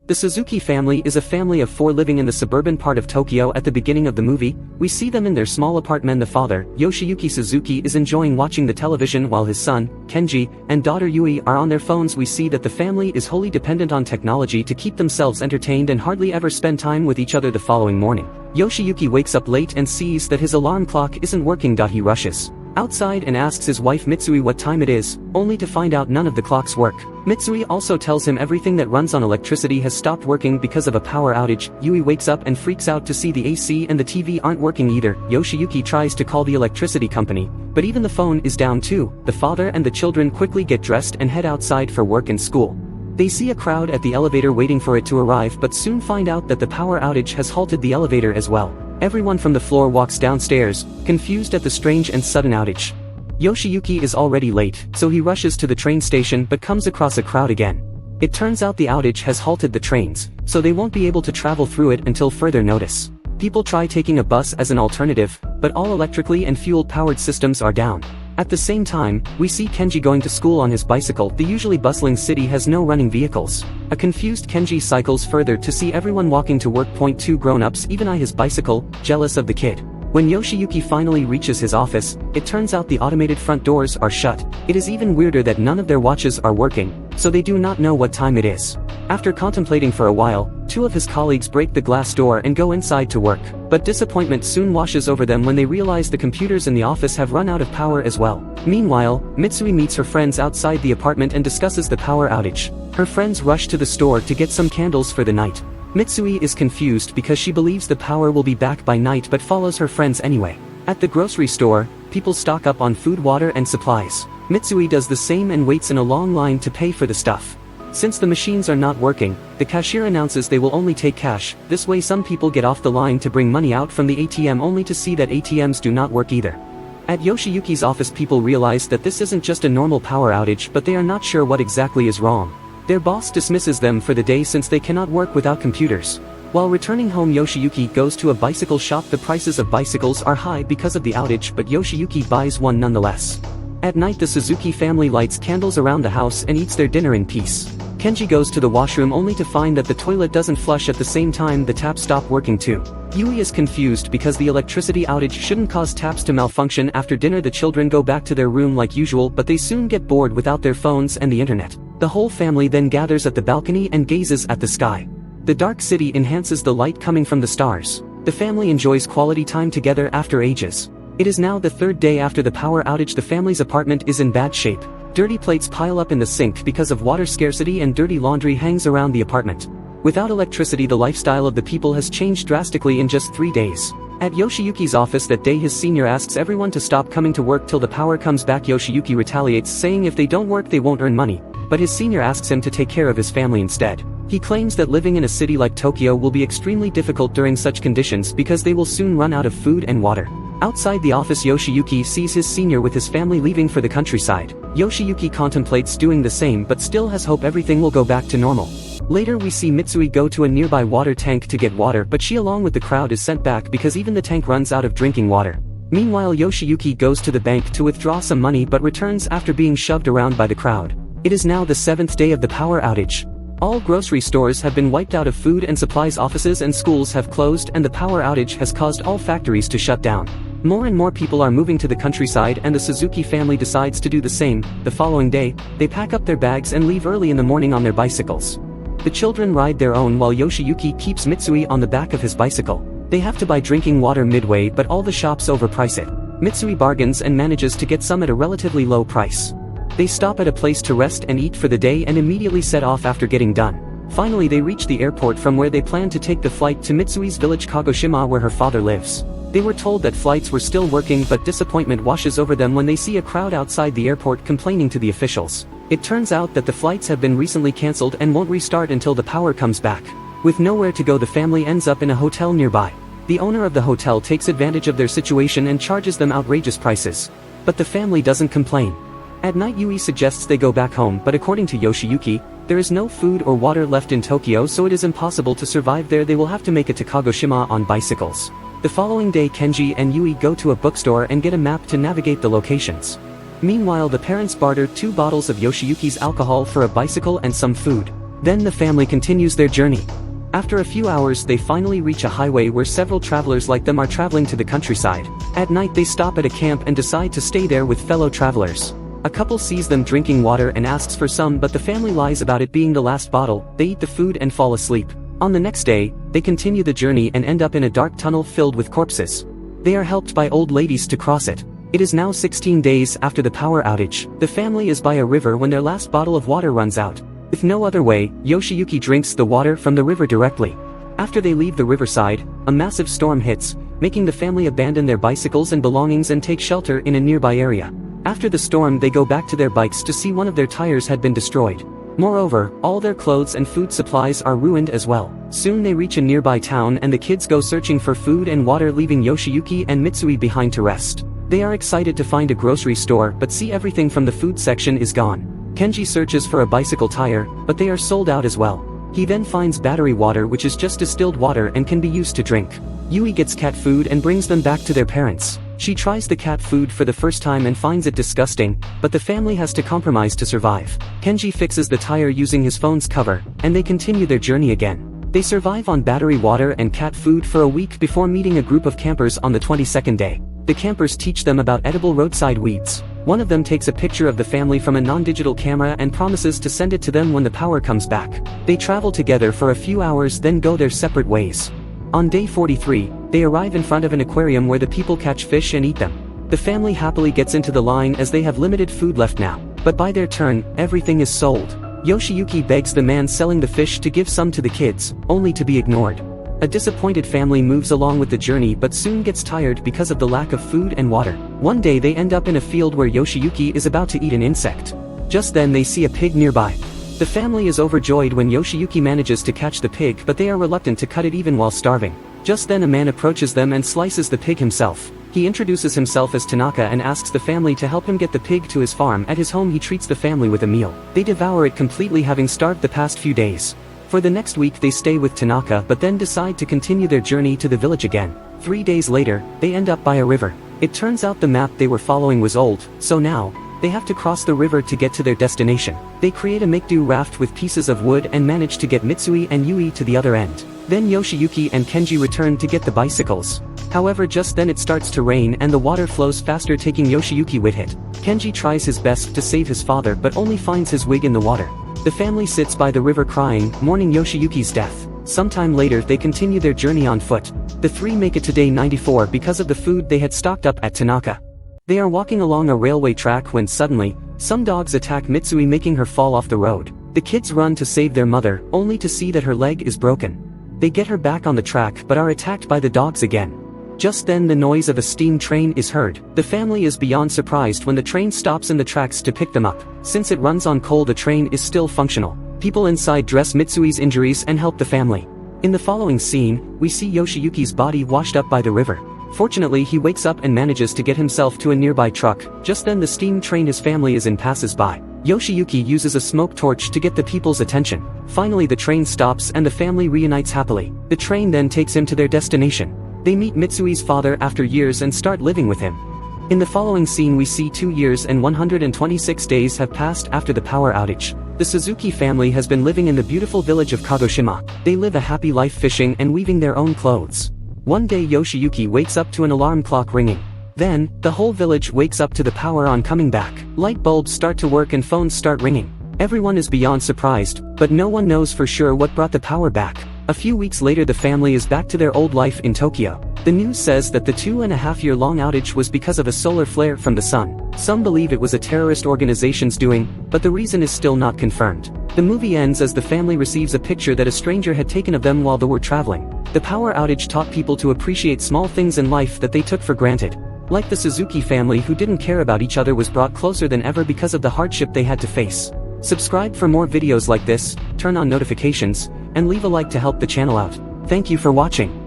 The Suzuki family is a family of 4 living in the suburban part of Tokyo. At the beginning of the movie, we see them in their small apartment. The father, Yoshiyuki Suzuki, is enjoying watching the television while his son, Kenji, and daughter Yui are on their phones. We see that the family is wholly dependent on technology to keep themselves entertained and hardly ever spend time with each other. The following morning, Yoshiyuki wakes up late and sees that his alarm clock isn't working. He rushes outside and asks his wife Mitsui what time it is, only to find out none of the clocks work. Mitsui also tells him everything that runs on electricity has stopped working because of a power outage. Yui wakes up and freaks out to see the AC and the TV aren't working either. Yoshiyuki tries to call the electricity company, but even the phone is down too. The father and the children quickly get dressed and head outside for work and school. They see a crowd at the elevator waiting for it to arrive, but soon find out that the power outage has halted the elevator as well. Everyone from the floor walks downstairs, confused at the strange and sudden outage. Yoshiyuki is already late, so he rushes to the train station but comes across a crowd again. It turns out the outage has halted the trains, so they won't be able to travel through it until further notice. People try taking a bus as an alternative, but all electrically and fuel-powered systems are down. At the same time, we see Kenji going to school on his bicycle. The usually bustling city has no running vehicles. A confused Kenji cycles further to see everyone walking to work. 2 grown-ups even eye his bicycle, jealous of the kid. When Yoshiyuki finally reaches his office, it turns out the automated front doors are shut. It is even weirder that none of their watches are working, so they do not know what time it is. After contemplating for a while, 2 of his colleagues break the glass door and go inside to work, but disappointment soon washes over them when they realize the computers in the office have run out of power as well. Meanwhile, Mitsui meets her friends outside the apartment and discusses the power outage. Her friends rush to the store to get some candles for the night. Mitsui is confused because she believes the power will be back by night but follows her friends anyway. At the grocery store, people stock up on food, water and supplies. Mitsui does the same and waits in a long line to pay for the stuff. Since the machines are not working, the cashier announces they will only take cash. This way some people get off the line to bring money out from the ATM only to see that ATMs do not work either. At Yoshiyuki's office, people realize that this isn't just a normal power outage, but they are not sure what exactly is wrong. Their boss dismisses them for the day since they cannot work without computers. While returning home, Yoshiyuki goes to a bicycle shop. The prices of bicycles are high because of the outage, but Yoshiyuki buys one nonetheless. At night, the Suzuki family lights candles around the house and eats their dinner in peace. Kenji goes to the washroom only to find that the toilet doesn't flush. At the same time, the taps stop working too. Yui is confused because the electricity outage shouldn't cause taps to malfunction. After dinner, the children go back to their room like usual, but they soon get bored without their phones and the internet. The whole family then gathers at the balcony and gazes at the sky. The dark city enhances the light coming from the stars. The family enjoys quality time together after ages. It is now the 3rd day after the power outage. The family's apartment is in bad shape. Dirty plates pile up in the sink because of water scarcity and dirty laundry hangs around the apartment. Without electricity, the lifestyle of the people has changed drastically in just 3 days. At Yoshiyuki's office that day, his senior asks everyone to stop coming to work till the power comes back. Yoshiyuki retaliates, saying if they don't work they won't earn money, but his senior asks him to take care of his family instead. He claims that living in a city like Tokyo will be extremely difficult during such conditions because they will soon run out of food and water. Outside the office, Yoshiyuki sees his senior with his family leaving for the countryside. Yoshiyuki contemplates doing the same but still has hope everything will go back to normal. Later we see Mitsui go to a nearby water tank to get water, but she along with the crowd is sent back because even the tank runs out of drinking water. Meanwhile, Yoshiyuki goes to the bank to withdraw some money but returns after being shoved around by the crowd. It is now the 7th day of the power outage. All grocery stores have been wiped out of food and supplies, offices and schools have closed, and the power outage has caused all factories to shut down. More and more people are moving to the countryside, and the Suzuki family decides to do the same. The following day, they pack up their bags and leave early in the morning on their bicycles. The children ride their own while Yoshiyuki keeps Mitsui on the back of his bicycle. They have to buy drinking water midway, but all the shops overprice it. Mitsui bargains and manages to get some at a relatively low price. They stop at a place to rest and eat for the day and immediately set off after getting done. Finally, they reach the airport from where they plan to take the flight to Mitsui's village Kagoshima, where her father lives. They were told that flights were still working, but disappointment washes over them when they see a crowd outside the airport complaining to the officials. It turns out that the flights have been recently cancelled and won't restart until the power comes back. With nowhere to go, the family ends up in a hotel nearby. The owner of the hotel takes advantage of their situation and charges them outrageous prices. But the family doesn't complain. At night, Yui suggests they go back home, but according to Yoshiyuki, there is no food or water left in Tokyo, so it is impossible to survive there. They will have to make it to Kagoshima on bicycles. The following day, Kenji and Yui go to a bookstore and get a map to navigate the locations. Meanwhile, the parents barter 2 bottles of Yoshiyuki's alcohol for a bicycle and some food. Then the family continues their journey. After a few hours they finally reach a highway where several travelers like them are traveling to the countryside. At night they stop at a camp and decide to stay there with fellow travelers. A couple sees them drinking water and asks for some, but the family lies about it being the last bottle. They eat the food and fall asleep. On the next day, they continue the journey and end up in a dark tunnel filled with corpses. They are helped by old ladies to cross it. It is now 16 days after the power outage. The family is by a river when their last bottle of water runs out. With no other way, Yoshiyuki drinks the water from the river directly. After they leave the riverside, a massive storm hits, making the family abandon their bicycles and belongings and take shelter in a nearby area. After the storm they go back to their bikes to see one of their tires had been destroyed. Moreover, all their clothes and food supplies are ruined as well. Soon they reach a nearby town and the kids go searching for food and water, leaving Yoshiyuki and Mitsui behind to rest. They are excited to find a grocery store but see everything from the food section is gone. Kenji searches for a bicycle tire, but they are sold out as well. He then finds battery water, which is just distilled water and can be used to drink. Yui gets cat food and brings them back to their parents. She tries the cat food for the first time and finds it disgusting, but the family has to compromise to survive. Kenji fixes the tire using his phone's cover, and they continue their journey again. They survive on battery water and cat food for a week before meeting a group of campers on the 22nd day. The campers teach them about edible roadside weeds. One of them takes a picture of the family from a non-digital camera and promises to send it to them when the power comes back. They travel together for a few hours then go their separate ways. On day 43, they arrive in front of an aquarium where the people catch fish and eat them. The family happily gets into the line as they have limited food left now. But by their turn, everything is sold. Yoshiyuki begs the man selling the fish to give some to the kids, only to be ignored. A disappointed family moves along with the journey but soon gets tired because of the lack of food and water. One day they end up in a field where Yoshiyuki is about to eat an insect. Just then they see a pig nearby. The family is overjoyed when Yoshiyuki manages to catch the pig, but they are reluctant to cut it even while starving. Just then a man approaches them and slices the pig himself. He introduces himself as Tanaka and asks the family to help him get the pig to his farm. At his home he treats the family with a meal. They devour it completely, having starved the past few days. For the next week they stay with Tanaka but then decide to continue their journey to the village again. 3 days later, they end up by a river. It turns out the map they were following was old, so now, they have to cross the river to get to their destination. They create a make-do raft with pieces of wood and manage to get Mitsui and Yui to the other end. Then Yoshiyuki and Kenji return to get the bicycles. However, just then it starts to rain and the water flows faster, taking Yoshiyuki with it. Kenji tries his best to save his father but only finds his wig in the water. The family sits by the river crying, mourning Yoshiyuki's death. Sometime later they continue their journey on foot. The three make it to day 94 because of the food they had stocked up at Tanaka. They are walking along a railway track when suddenly, some dogs attack Mitsui, making her fall off the road. The kids run to save their mother, only to see that her leg is broken. They get her back on the track but are attacked by the dogs again. Just then the noise of a steam train is heard. The family is beyond surprised when the train stops in the tracks to pick them up. Since it runs on coal, the train is still functional. People inside dress Mitsui's injuries and help the family. In the following scene, we see Yoshiyuki's body washed up by the river. Fortunately he wakes up and manages to get himself to a nearby truck. Just then the steam train his family is in passes by. Yoshiyuki uses a smoke torch to get the people's attention. Finally the train stops and the family reunites happily. The train then takes him to their destination. They meet Mitsui's father after years and start living with him. In the following scene we see 2 years and 126 days have passed after the power outage. The Suzuki family has been living in the beautiful village of Kagoshima. They live a happy life fishing and weaving their own clothes. One day Yoshiyuki wakes up to an alarm clock ringing. Then, the whole village wakes up to the power on coming back. Light bulbs start to work and phones start ringing. Everyone is beyond surprised, but no one knows for sure what brought the power back. A few weeks later the family is back to their old life in Tokyo. The news says that the 2.5-year-long outage was because of a solar flare from the sun. Some believe it was a terrorist organization's doing, but the reason is still not confirmed. The movie ends as the family receives a picture that a stranger had taken of them while they were traveling. The power outage taught people to appreciate small things in life that they took for granted. Like the Suzuki family who didn't care about each other was brought closer than ever because of the hardship they had to face. Subscribe for more videos like this, turn on notifications, and leave a like to help the channel out. Thank you for watching.